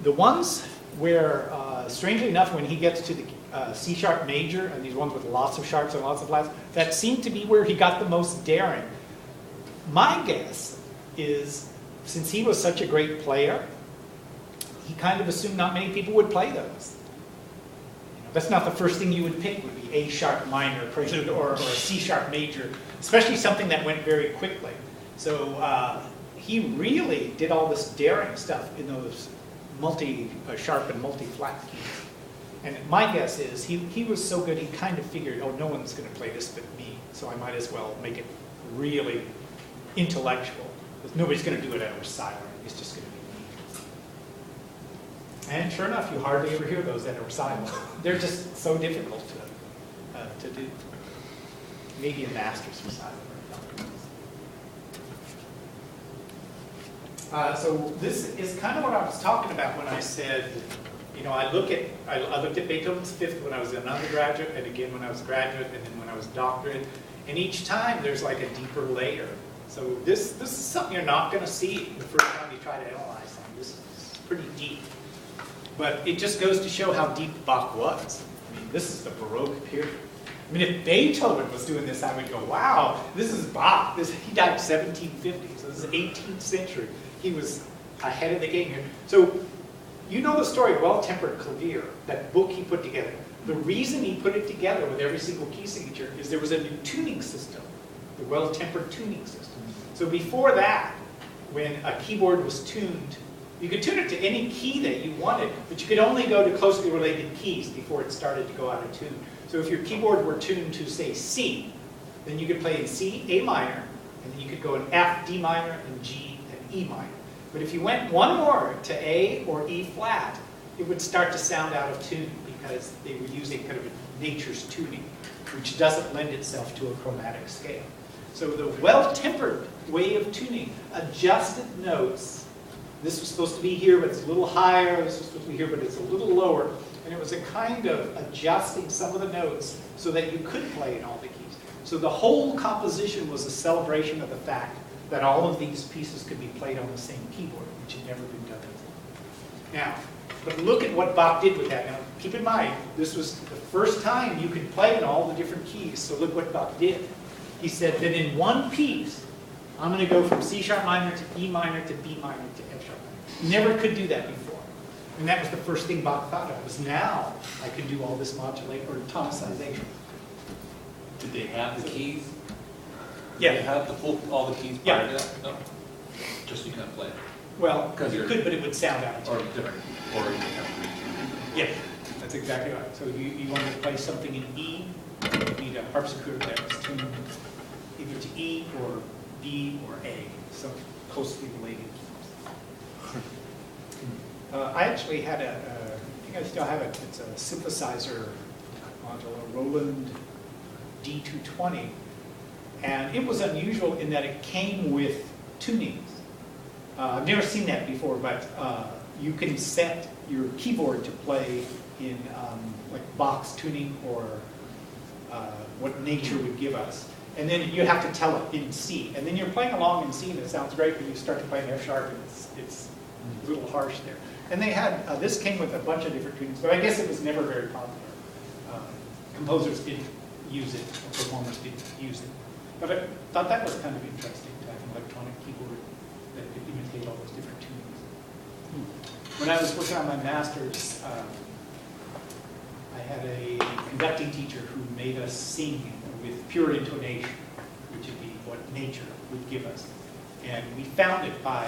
the ones where, strangely enough, when he gets to the C sharp major, and these ones with lots of sharps and lots of flats, that seemed to be where he got the most daring. My guess is, since he was such a great player, he kind of assumed not many people would play those. That's not the first thing you would pick, would be A sharp minor prelude or a C sharp major, especially something that went very quickly. So he really did all this daring stuff in those multi-sharp and multi-flat keys. And my guess is he was so good he kind of figured, oh, no one's going to play this but me, so I might as well make it really intellectual. Because nobody's going to do it at a recital. It's just going to be me. And sure enough, you hardly ever hear those at a recital. They're just so difficult to do. Maybe a master's recital. So this is kind of what I was talking about when I said, you know, I looked at Beethoven's Fifth when I was an undergraduate, and again when I was a graduate, and then when I was doctorate, and each time there's like a deeper layer. So this is something you're not going to see the first time you try to analyze something. This is pretty deep. But it just goes to show how deep Bach was. I mean, this is the Baroque period. I mean, if Beethoven was doing this, I would go, wow, this is Bach. He died in 1750, so this is 18th century. He was ahead of the game here. So you know the story of Well-Tempered Clavier, that book he put together. The reason he put it together with every single key signature is there was a new tuning system, the Well-Tempered tuning system. So before that, when a keyboard was tuned, you could tune it to any key that you wanted, but you could only go to closely related keys before it started to go out of tune. So if your keyboard were tuned to, say, C, then you could play in C, A minor, and then you could go in F, D minor, and G, and E minor. But if you went one more to A or E flat, it would start to sound out of tune because they were using kind of a nature's tuning, which doesn't lend itself to a chromatic scale. So the well-tempered way of tuning adjusted notes. This was supposed to be here, but it's a little higher. This was supposed to be here, but it's a little lower. And it was a kind of adjusting some of the notes so that you could play in all the keys. So the whole composition was a celebration of the fact that all of these pieces could be played on the same keyboard, which had never been done before. Now, but look at what Bach did with that. Now, keep in mind, this was the first time you could play in all the different keys. So look what Bach did. He said that in one piece, I'm going to go from C sharp minor to E minor to B minor to F sharp minor. Never could do that before. And that was the first thing Bach thought of, was now I can do all this modulation or tonicization. Did they have the keys? Yeah. Did they have all the keys prior to that? No. Just you can't play it. Well, you could, but it would sound out. Or different. Or you have to Yeah, that's exactly right. So you want to play something in E, you need a harpsichord that's tuned either to E or B or A, so closely related. I actually had I think I still have it, it's a synthesizer module, a Roland D220, and it was unusual in that it came with tunings. I've never seen that before, but you can set your keyboard to play in like Bach's tuning or what nature would give us. And then you have to tell it in C. And then you're playing along in C and it sounds great, but you start to play in F sharp and it's a little harsh there. And they had, this came with a bunch of different tunings, but I guess it was never very popular. Composers didn't use it, or performers didn't use it. But I thought that was kind of interesting to have an electronic keyboard that could imitate all those different tunings. When I was working on my master's, I had a conducting teacher who made us sing with pure intonation, which would be what nature would give us. And we found it by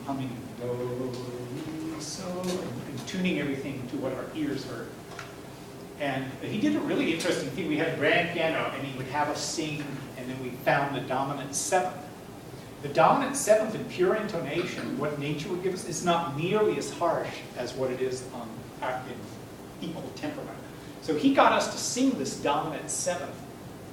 humming do, so, and tuning everything to what our ears heard. And he did a really interesting thing. We had a grand piano, and he would have us sing, and then we found the dominant seventh. The dominant seventh in pure intonation, what nature would give us, is not nearly as harsh as what it is in equal temperament. So he got us to sing this dominant seventh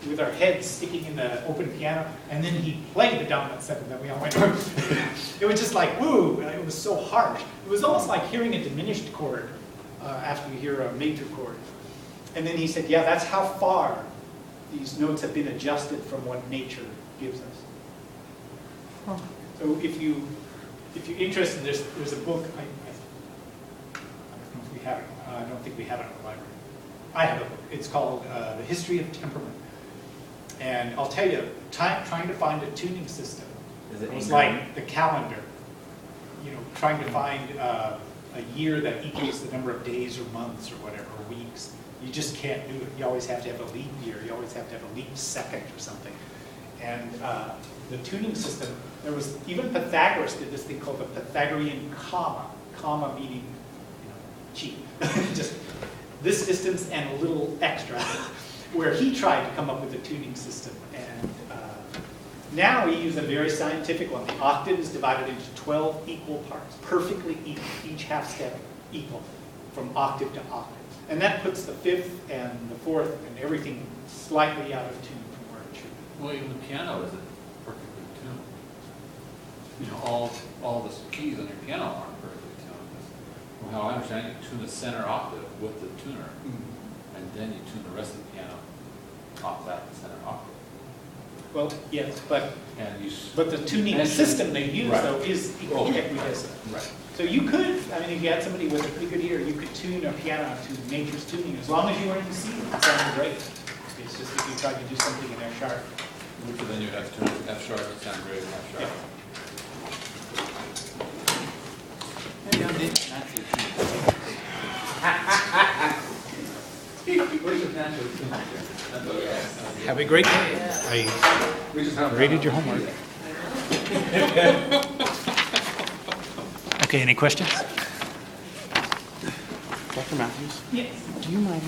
with our heads sticking in the open piano, and then he played the dominant seventh, and we all went, it was just like, woo, and it was so harsh. It was almost like hearing a diminished chord after you hear a major chord. And then he said, yeah, that's how far these notes have been adjusted from what nature gives us. So if you if you're interested, there's a book, I don't know if we have it, I don't think we have it in the library. I have a book, it's called The History of Temperament. And I'll tell you, trying to find a tuning system was like the calendar. You know, trying to find a year that equals the number of days or months or whatever, or weeks. You just can't do it. You always have to have a leap year. You always have to have a leap second or something. And the tuning system, there was, even Pythagoras did this thing called the Pythagorean comma meaning, you know, cheap. Just this distance and a little extra, where he tried to come up with a tuning system. And now we use a very scientific one. The octave is divided into 12 equal parts, perfectly equal, each half step equal, from octave to octave. And that puts the fifth and the fourth and everything slightly out of tune from where it should be. Well, even the piano isn't perfectly tuned. You know, all the keys on your piano aren't perfectly tuned. From how I understand it, you tune the center octave with the tuner, and then you tune the rest of the piano off that center octave. Well, yes, but And the tuning system they use, Right. though, is equidistant. Right. So you could, I mean, if you had somebody with a pretty good ear, you could tune a piano to nature's tuning, as long as you were in C, it sounded great. It's just if you tried to do something in F sharp. Which then you have to turn F sharp to sound great in F sharp. Maybe I'm being naturally tuned. Where's the naturally tuned? Have a great day. We just have Rated your homework. Okay, any questions? Dr. Matthews, Yes. do you mind